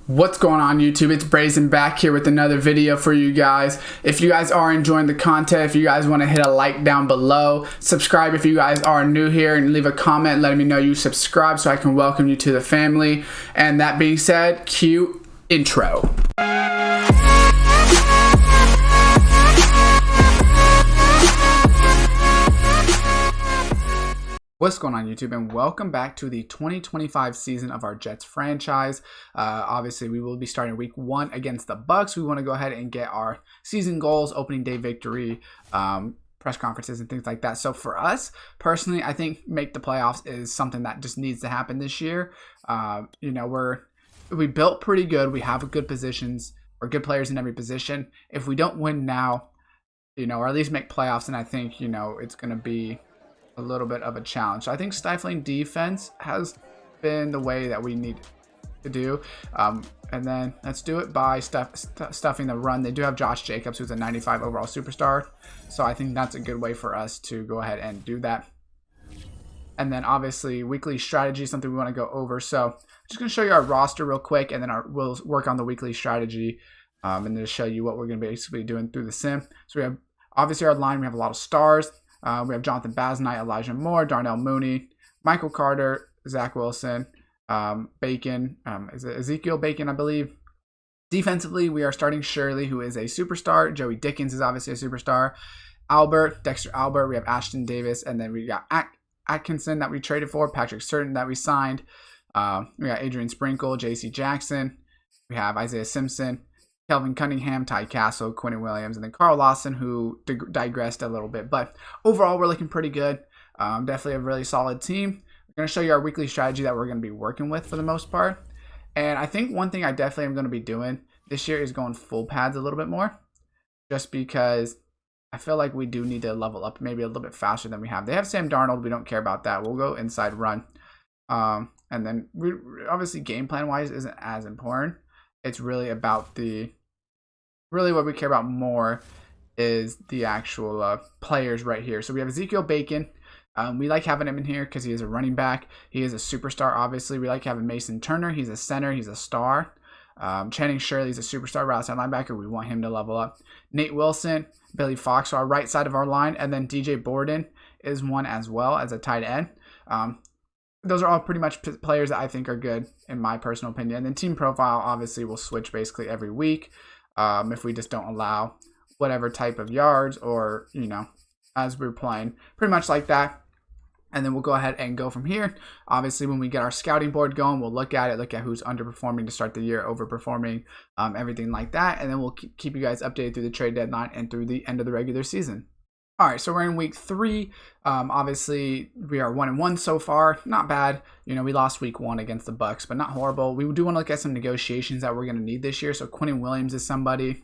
What's going on YouTube? It's Brazen back here with another video for you guys. If you guys are enjoying the content, if you guys want to hit a like down below, subscribe if you guys are new here, and leave a comment letting me know you subscribe so I can welcome you to the family. And that being said, cue intro. What's going on YouTube, and welcome back to the 2025 season of our Jets franchise. Obviously we will be starting week 1 against the Bucks. We want to go ahead and get our season goals, opening day victory, press conferences and things like that. So for us personally, I think make the playoffs is something that just needs to happen this year. We built pretty good. We have good positions or good players in every position. If we don't win now, or at least make playoffs, and I think it's going to be a little bit of a challenge. So I think stifling defense has been the way that we need to do, and then let's do it by stuffing the run. They do have Josh Jacobs, who's a 95 overall superstar, so I think that's a good way for us to go ahead and do that. And then obviously weekly strategy is something we want to go over, so I'm just going to show you our roster real quick, and then we'll work on the weekly strategy, and then show you what we're going to basically doing through the sim. So we have obviously our line, we have a lot of stars. We have Jonathan Basnight, Elijah Moore, Darnell Mooney, Michael Carter, Zach Wilson, Bacon, is it Ezekiel Bacon, I believe. Defensively, we are starting Shirley, who is a superstar. Joey Dickens is obviously a superstar. Dexter Albert, we have Ashton Davis, and then we got Atkinson that we traded for, Patrick Surtain that we signed. We got Adrian Sprinkle, JC Jackson. We have Isaiah Simpson, Kelvin Cunningham, Ty Castle, Quentin Williams, and then Carl Lawson, who digressed a little bit. But overall, we're looking pretty good. Definitely a really solid team. We're going to show you our weekly strategy that we're going to be working with for the most part. And I think one thing I definitely am going to be doing this year is going full pads a little bit more. Just because I feel like we do need to level up maybe a little bit faster than we have. They have Sam Darnold. We don't care about that. We'll go inside run. And then obviously game plan wise isn't as important. It's really about really what we care about more is the actual players right here. So we have Ezekiel Bacon. We like having him in here because he is a running back. He is a superstar, obviously. We like having Mason Turner. He's a center. He's a star. Channing Shirley is a superstar route side linebacker. We want him to level up. Nate Wilson, Billy Fox, so our right side of our line. And then DJ Borden is one as well as a tight end. Those are all pretty much players that I think are good in my personal opinion. And then team profile, obviously, will switch basically every week. If we just don't allow whatever type of yards or, as we're playing, pretty much like that. And then we'll go ahead and go from here. Obviously, when we get our scouting board going, we'll look at who's underperforming to start the year, overperforming, everything like that. And then we'll keep you guys updated through the trade deadline and through the end of the regular season. All right, so we're in week 3. Obviously, we are 1-1 so far. Not bad. We lost week 1 against the Bucks, but not horrible. We do want to look at some negotiations that we're going to need this year. So Quentin Williams is somebody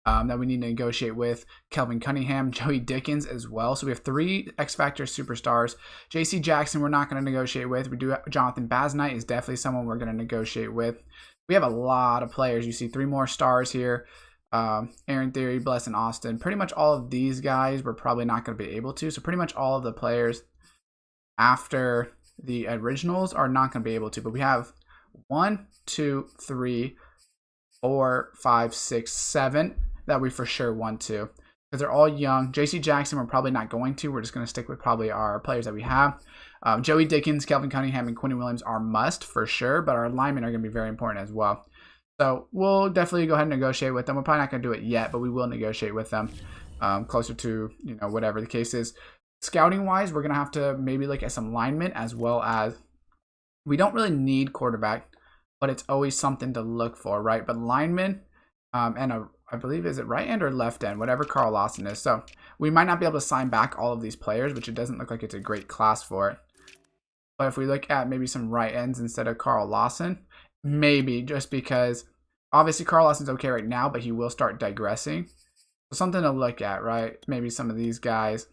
that we need to negotiate with. Kelvin Cunningham, Joey Dickens as well. So we have 3 X Factor superstars. JC Jackson, we're not going to negotiate with. We do have Jonathan Basnight is definitely someone we're going to negotiate with. We have a lot of players. You see 3 more stars here. Aaron Theory, Bless, and Austin. Pretty much all of these guys we're probably not going to be able to. So pretty much all of the players after the originals are not going to be able to. But we have 1, 2, 3, 4, 5, 6, 7 that we for sure want to. Because they're all young. JC Jackson we're probably not going to. We're just going to stick with probably our players that we have. Joey Dickens, Kelvin Cunningham, and Quentin Williams are must for sure. But our linemen are going to be very important as well. So we'll definitely go ahead and negotiate with them. We're probably not going to do it yet, but we will negotiate with them closer to, whatever the case is. Scouting-wise, we're going to have to maybe look at some linemen as well as we don't really need quarterback, but it's always something to look for, right? But linemen I believe, is it right end or left end? Whatever Carl Lawson is. So we might not be able to sign back all of these players, which it doesn't look like it's a great class for it. But if we look at maybe some right ends instead of Carl Lawson, maybe just because obviously Carl Lawson's okay right now, but he will start digressing. So something to look at, right? Maybe some of these guys.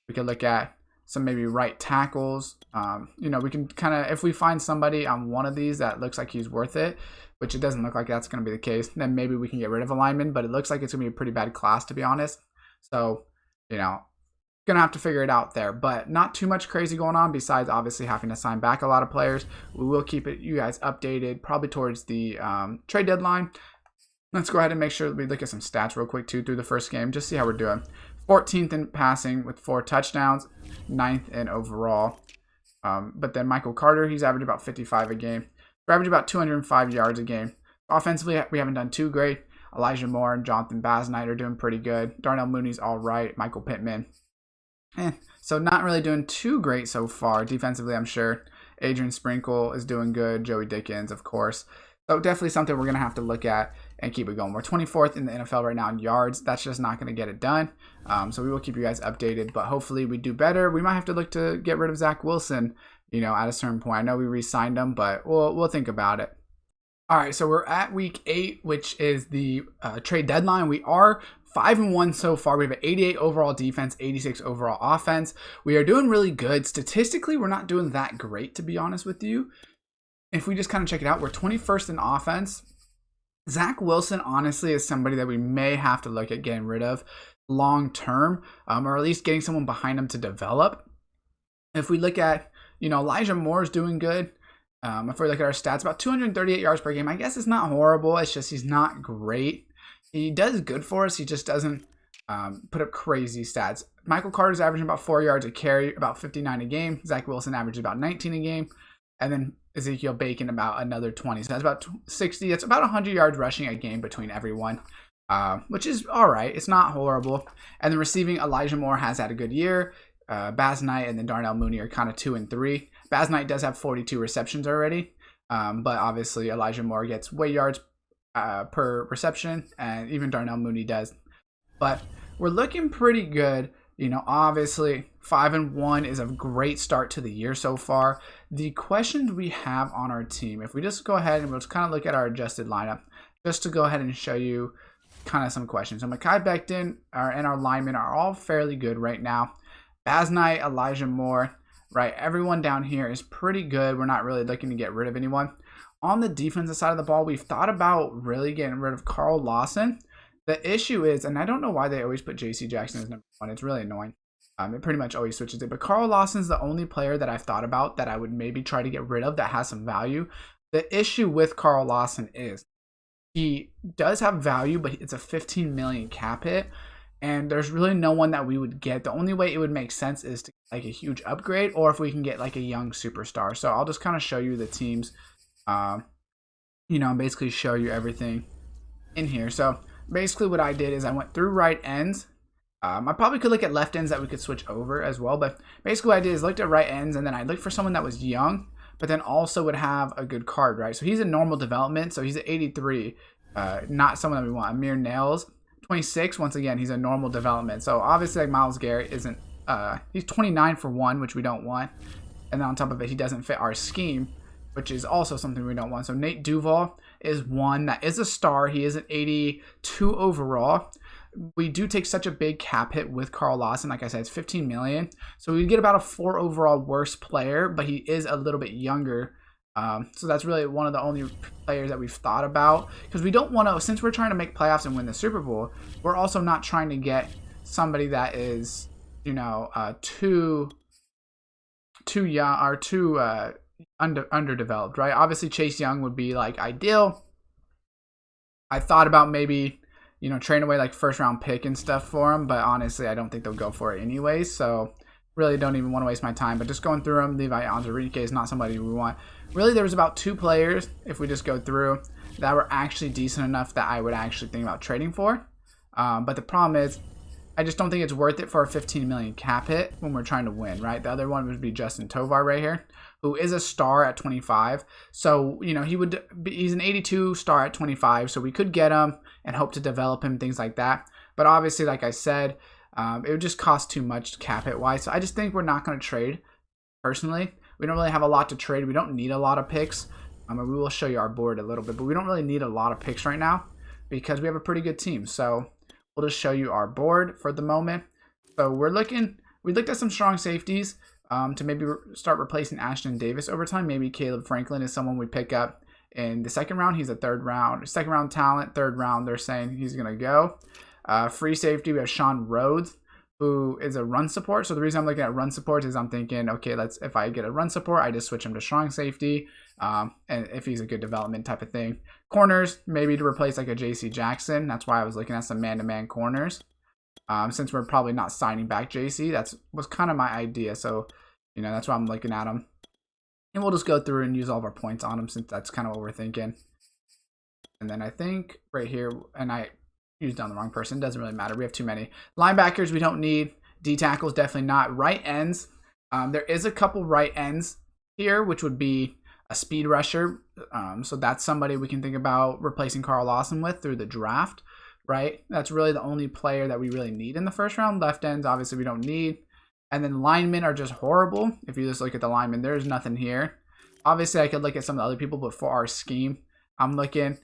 We could look at some maybe right tackles. We can kind of, if we find somebody on one of these that looks like he's worth it, which it doesn't look like that's going to be the case, then maybe we can get rid of a lineman, but it looks like it's going to be a pretty bad class, to be honest. So, gonna have to figure it out there, but not too much crazy going on besides obviously having to sign back a lot of players. We will keep you guys updated probably towards the trade deadline. Let's go ahead and make sure we look at some stats real quick too through the first game, just see how we're doing. 14th in passing with 4 touchdowns, 9th in overall. But then Michael Carter, he's averaged about 55 a game. We're averaging about 205 yards a game. Offensively, we haven't done too great. Elijah Moore and Jonathan Basnight are doing pretty good. Darnell Mooney's all right. Michael Pittman. So not really doing too great so far. Defensively, I'm sure. Adrian Sprinkle is doing good. Joey Dickens, of course. So definitely something we're going to have to look at and keep it going. We're 24th in the NFL right now in yards. That's just not going to get it done. So we will keep you guys updated, but hopefully we do better. We might have to look to get rid of Zach Wilson, at a certain point. I know we re-signed him, but we'll think about it. All right, so we're at week 8, which is the trade deadline. We are 5-1 so far. We have an 88 overall defense, 86 overall offense. We are doing really good. Statistically, we're not doing that great, to be honest with you. If we just kind of check it out, we're 21st in offense. Zach Wilson, honestly, is somebody that we may have to look at getting rid of long term, or at least getting someone behind him to develop. If we look at, Elijah Moore is doing good. If we look at our stats, about 238 yards per game. I guess it's not horrible. It's just he's not great. He does good for us. He just doesn't put up crazy stats. Michael Carter's averaging about 4 yards a carry, about 59 a game. Zach Wilson averages about 19 a game. And then Ezekiel Bacon about another 20. So that's about 60. It's about 100 yards rushing a game between everyone, which is all right. It's not horrible. And then receiving, Elijah Moore has had a good year. Baz Knight and then Darnell Mooney are kind of 2 and 3. Baz Knight does have 42 receptions already, but obviously Elijah Moore gets way yards per reception, and even Darnell Mooney does. But we're looking pretty good. Obviously 5-1 is a great start to the year so far. The questions we have on our team, if we just go ahead and we'll just kind of look at our adjusted lineup, just to go ahead and show you kind of some questions. So Mekhi Becton and our linemen are all fairly good right now. Baz Knight, Elijah Moore, right? Everyone down here is pretty good. We're not really looking to get rid of anyone. On the defensive side of the ball, we've thought about really getting rid of Carl Lawson. The issue is, and I don't know why they always put J.C. Jackson as number 1. It's really annoying. It pretty much always switches it. But Carl Lawson's the only player that I've thought about that I would maybe try to get rid of that has some value. The issue with Carl Lawson is he does have value, but it's a $15 million cap hit. And there's really no one that we would get. The only way it would make sense is to get like a huge upgrade, or if we can get like a young superstar. So I'll just kind of show you the teams, basically show you everything in here. So basically what I did is I went through right ends. I probably could look at left ends that we could switch over as well. But basically what I did is looked at right ends, and then I looked for someone that was young, but then also would have a good card, right? So he's in normal development. So he's at 83, not someone that we want. Amir Nails. 26, once again, he's a normal development. So obviously like Myles Garrett isn't, he's 29 for 1, which we don't want. And then on top of it, he doesn't fit our scheme, which is also something we don't want. So Nate Duval is one that is a star. He is an 82 overall. We do take such a big cap hit with Carl Lawson. Like I said, it's $15 million. So we get about a 4 overall worst player, but he is a little bit younger. So that's really one of the only players that we've thought about, because we don't want to, since we're trying to make playoffs and win the Super Bowl, we're also not trying to get somebody that is, too young or too underdeveloped, right? Obviously Chase Young would be like ideal. I thought about maybe, trading away like first round pick and stuff for him, but honestly, I don't think they'll go for it anyways. So really don't even want to waste my time, but just going through them, Levi Onwuzurike is not somebody we want. Really, there was about 2 players, if we just go through, that were actually decent enough that I would actually think about trading for. But the problem is, I just don't think it's worth it for a $15 million cap hit when we're trying to win, right? The other one would be Justin Tovar right here, who is a star at 25. So, he's an 82 star at 25, so we could get him and hope to develop him, things like that. But obviously, like I said, it would just cost too much cap hit wise. So I just think we're not going to trade, personally. We don't really have a lot to trade. We don't need a lot of picks. We will show you our board a little bit, but we don't really need a lot of picks right now because we have a pretty good team. So we'll just show you our board for the moment. So we looked at some strong safeties to maybe start replacing Ashton Davis over time. Maybe Caleb Franklin is someone we pick up in the second round. He's a second round talent, third round. They're saying he's going to go. Free safety, we have Sean Rhodes, who is a run support. So the reason I'm looking at run support is I'm thinking, okay, if I get a run support, I just switch him to strong safety. And if he's a good development type of thing. Corners, maybe to replace like a JC Jackson. That's why I was looking at some man-to-man corners. Since we're probably not signing back JC, was kind of my idea. So, that's why I'm looking at him. And we'll just go through and use all of our points on him since that's kind of what we're thinking. And then I think right here, and I used on the wrong person. Doesn't really matter. We have too many. Linebackers we don't need. D tackles definitely not. Right ends. There is a couple right ends here, which would be a speed rusher. So that's somebody we can think about replacing Carl Lawson with through the draft, right? That's really the only player that we really need in the first round. Left ends, obviously, we don't need. And then linemen are just horrible. If you just look at the linemen, there's nothing here. Obviously, I could look at some of the other people, but for our scheme, I'm looking.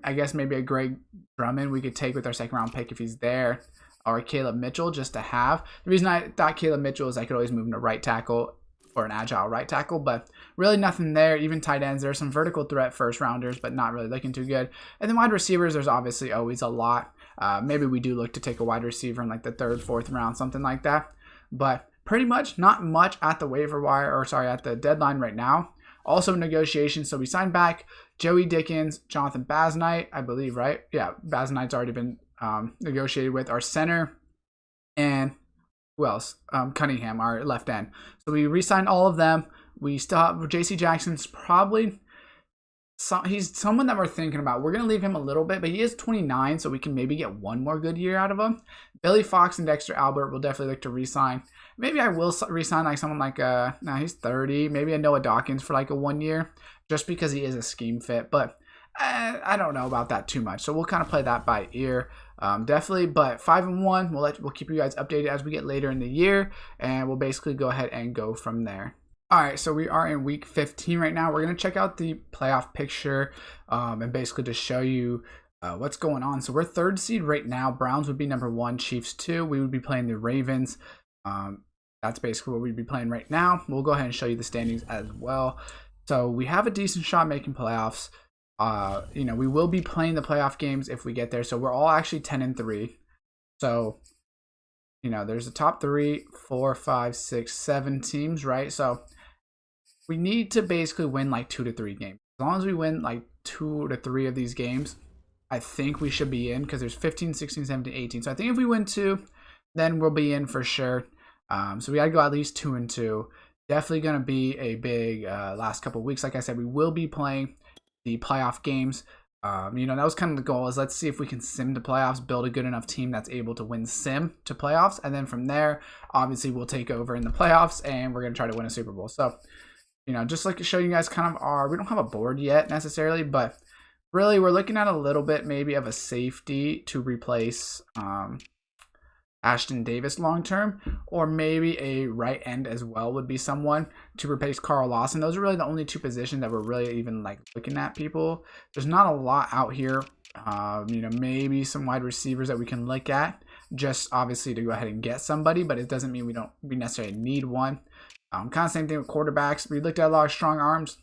I guess maybe a Greg Drummond we could take with our second round pick if he's there, or Caleb Mitchell just to have. The reason I thought Caleb Mitchell is I could always move him to right tackle or an agile right tackle, but really nothing there. Even tight ends, there are some vertical threat first rounders, but not really looking too good. And then wide receivers, there's obviously always a lot. Maybe we do look to take a wide receiver in like the 3rd, 4th round, something like that. But pretty much not much at the waiver wire, or sorry, at the deadline right now. Also negotiations, so we signed back Joey Dickens, Jonathan Basnight, I believe, right? Yeah, Basnight's already been negotiated with. Our center, and who else? Cunningham, our left end. So we re-signed all of them. We still have JC Jackson's probably, he's someone that we're thinking about. We're going to leave him a little bit, but he is 29, so we can maybe get one more good year out of him. Billy Fox and Dexter Albert will definitely look to re-sign. Maybe I will re-sign like someone like, he's 30. Maybe a Noah Dawkins for like a 1 year, just because he is a scheme fit. But I don't know about that too much. So we'll kind of play that by ear. Definitely, but 5-1, we'll keep you guys updated as we get later in the year, and we'll basically go ahead and go from there. All right, so we are in week 15 right now. We're going to check out the playoff picture and basically just show you what's going on. So we're 3rd seed right now. Browns would be number 1, Chiefs 2. We would be playing the Ravens. That's basically what we'd be playing right now. We'll go ahead and show you the standings as well. So we have a decent shot making playoffs. We will be playing the playoff games if we get there. So we're all actually 10-3. So, there's the top 3, 4, 5, 6, 7 teams, right? So we need to basically win like 2 to 3 games. As long as we win like 2 to 3 of these games, I think we should be in, because there's 15, 16, 17, 18. So I think if we win 2, then we'll be in for sure. So we got to go at least 2-2. Definitely going to be a big last couple of weeks. Like I said, we will be playing the playoff games. That was kind of the goal, is let's see if we can sim to playoffs, build a good enough team that's able to win sim to playoffs. And then from there, obviously we'll take over in the playoffs and we're going to try to win a Super Bowl. So, just like to show you guys kind of we don't have a board yet necessarily, but really we're looking at a little bit maybe of a safety to replace Ashton Davis long term, or maybe a right end as well would be someone to replace Carl Lawson. Those are really the only 2 positions that we're really even like looking at people. There's not a lot out here. Maybe some wide receivers that we can look at, just obviously to go ahead and get somebody, but it doesn't mean we necessarily need one. Kind of same thing with quarterbacks. We looked at a lot of strong arms.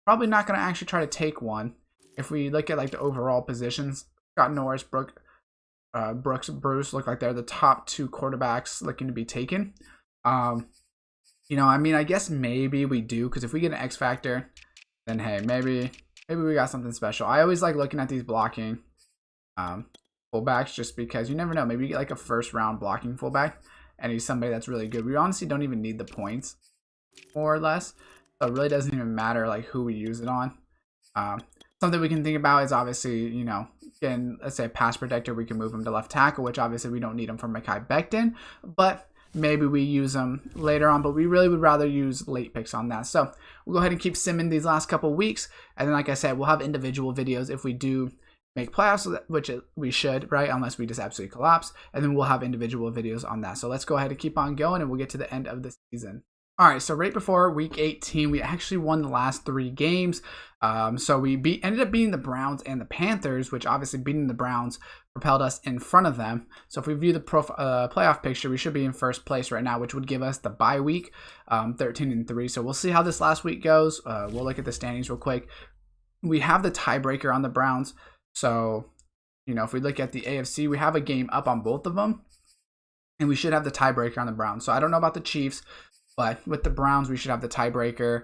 Probably not going to actually try to take one. If we look at like the overall positions, Scott Norris, Brooks, Bruce look like they're the top 2 quarterbacks looking to be taken. I guess maybe we do, because if we get an X factor, then hey, maybe we got something special. I always like looking at these blocking fullbacks, just because you never know. Maybe you get like a 1st round blocking fullback, and he's somebody that's really good. We honestly don't even need the points, more or less. So it really doesn't even matter like who we use it on. Something we can think about is obviously, getting, let's say, a pass protector. We can move him to left tackle, which obviously we don't need him for Mekhi Becton, but maybe we use them later on. But we really would rather use late picks on that. So we'll go ahead and keep simming these last couple weeks. And then, like I said, we'll have individual videos if we do make playoffs, which we should, right? Unless we just absolutely collapse. And then we'll have individual videos on that. So let's go ahead and keep on going, and we'll get to the end of the season. All right, so right before week 18, we actually won the last 3 games. So we ended up beating the Browns and the Panthers, which obviously beating the Browns propelled us in front of them. So if we view the playoff picture, we should be in 1st place right now, which would give us the bye week, 13-3. So we'll see how this last week goes. We'll look at the standings real quick. We have the tiebreaker on the Browns. So, if we look at the AFC, we have a game up on both of them. and we should have the tiebreaker on the Browns. So I don't know about the Chiefs, but with the Browns, we should have the tiebreaker,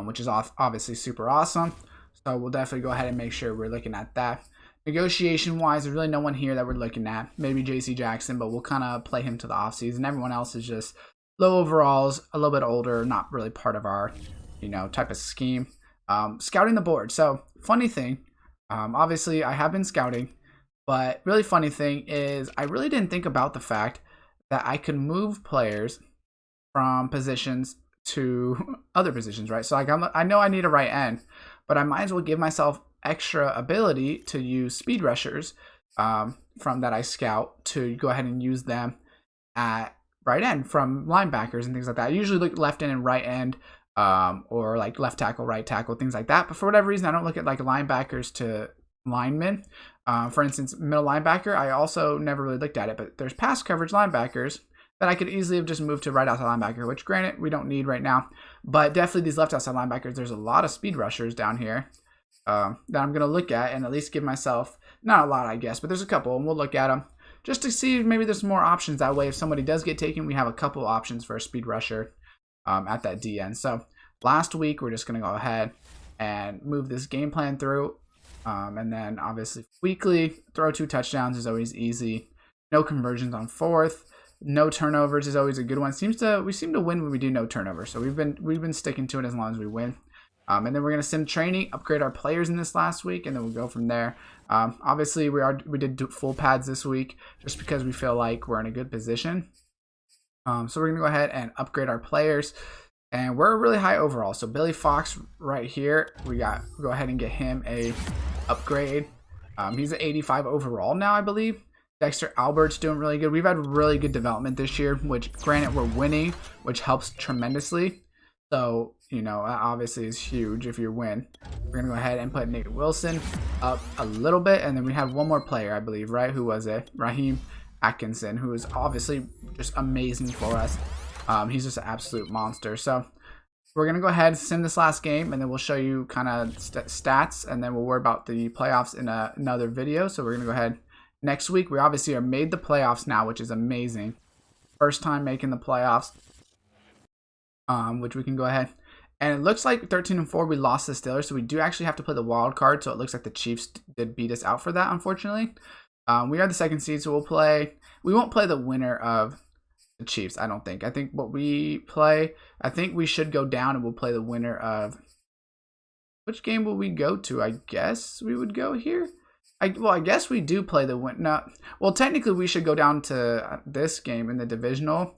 which is obviously super awesome. So we'll definitely go ahead and make sure we're looking at that. Negotiation-wise, there's really no one here that we're looking at. Maybe J.C. Jackson, but we'll kind of play him to the offseason. Everyone else is just low overalls, a little bit older, not really part of our, type of scheme. Scouting the board. So funny thing, obviously I have been scouting, but really funny thing is I really didn't think about the fact that I could move players from positions to other positions, right? So like I know I need a right end, but I might as well give myself extra ability to use speed rushers from that I scout to go ahead and use them at right end from linebackers and things like that. I usually look left end and right end, or like left tackle, right tackle, things like that. But for whatever reason, I don't look at like linebackers to linemen. For instance, middle linebacker, I also never really looked at it, but there's pass coverage linebackers that I could easily have just moved to right outside linebacker, which granted we don't need right now, but definitely these left outside linebackers, there's a lot of speed rushers down here that I'm going to look at and at least give myself, not a lot I guess, but there's a couple and we'll look at them just to see if maybe there's more options. That way if somebody does get taken, we have a couple options for a speed rusher at that DN. So last week we're just going to go ahead and move this game plan through, and then obviously weekly throw 2 touchdowns is always easy. No conversions on 4th. No turnovers is always a good one. We seem to win when we do no turnovers. So we've been sticking to it as long as we win. And then we're gonna sim training, upgrade our players in this last week, and then we'll go from there. Obviously we did do full pads this week just because we feel like we're in a good position. So we're gonna go ahead and upgrade our players, and we're really high overall. So Billy Fox right here, go ahead and get him a upgrade. He's an 85 overall now, I believe. Dexter Albert's doing really good. We've had really good development this year, which granted we're winning, which helps tremendously. So, that obviously is huge if you win. We're going to go ahead and put Nate Wilson up a little bit. And then we have one more player, I believe, right? Who was it? Raheem Atkinson, who is obviously just amazing for us. He's just an absolute monster. So we're going to go ahead and sim this last game, and then we'll show you kind of stats, and then we'll worry about the playoffs in another video. So we're going to go ahead. Next week, we obviously are made the playoffs now, which is amazing. First time making the playoffs, which we can go ahead. And it looks like 13-4, we lost the Steelers, so we do actually have to play the wild card. So it looks like the Chiefs did beat us out for that, unfortunately. We are the 2nd seed, so we won't play the winner of the Chiefs, I don't think. I think we should go down and we'll play the winner of, which game will we go to? I guess we would go here. I guess we do play the win. No, well, technically we should go down to this game in the divisional,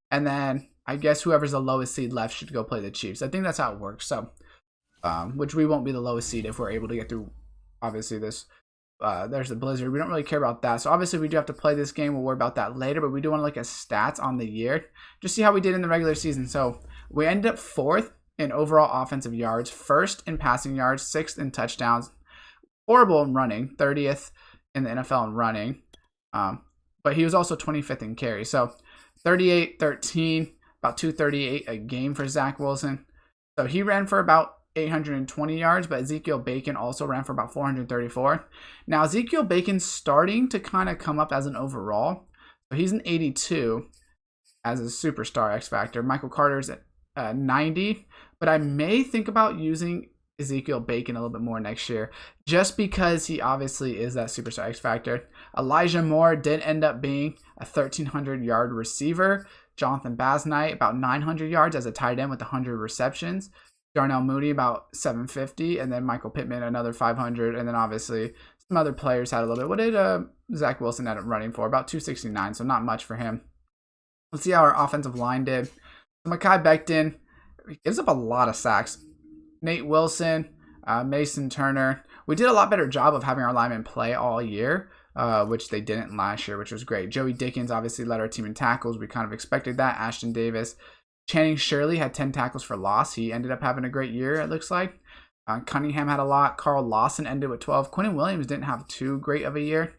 and then I guess whoever's the lowest seed left should go play the Chiefs. I think that's how it works. So, which we won't be the lowest seed if we're able to get through. Obviously, this there's the blizzard. We don't really care about that. So obviously we do have to play this game. We'll worry about that later. But we do want to look at stats on the year, just see how we did in the regular season. So we ended up 4th in overall offensive yards, 1st in passing yards, 6th in touchdowns. Horrible in running, 30th in the NFL in running, but he was also 25th in carry. So 38-13, about 238 a game for Zach Wilson. So he ran for about 820 yards, but Ezekiel Bacon also ran for about 434. Now Ezekiel Bacon's starting to kind of come up as an overall. So he's an 82 as a superstar X Factor. Michael Carter's at 90, but I may think about using Ezekiel Bacon a little bit more next year, just because he obviously is that superstar X Factor. Elijah Moore did end up being a 1,300 yard receiver. Jonathan Basnight about 900 yards as a tight end with 100 receptions. Darnell Mooney about 750, and then Michael Pittman another 500, and then obviously some other players had a little bit. What did Zach Wilson end up running for? About 269, so not much for him. Let's see how our offensive line did. So Mekhi Becton gives up a lot of sacks. Nate Wilson, Mason Turner. We did a lot better job of having our linemen play all year, which they didn't last year, which was great. Joey Dickens obviously led our team in tackles. We kind of expected that. Ashton Davis. Channing Shirley had 10 tackles for loss. He ended up having a great year, it looks like. Cunningham had a lot. Carl Lawson ended with 12. Quentin Williams didn't have too great of a year,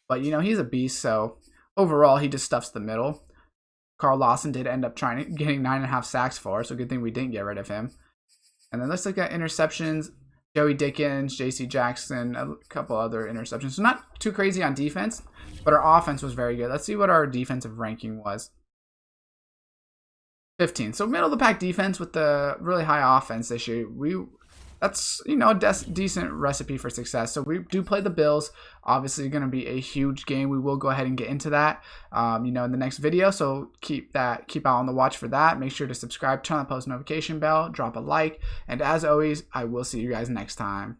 but he's a beast. So overall, he just stuffs the middle. Carl Lawson did end up getting 9.5 sacks for us, so good thing we didn't get rid of him. And then let's look at interceptions. Joey Dickens, J.C. Jackson, a couple other interceptions. So not too crazy on defense, but our offense was very good. Let's see what our defensive ranking was. 15. So middle of the pack defense with the really high offense this year. That's, you know, a decent recipe for success. So we do play the Bills. Obviously going to be a huge game. We will go ahead and get into that, you know, in the next video. So keep out on the watch for that. Make sure to subscribe, turn on the post notification bell, drop a like. And as always, I will see you guys next time.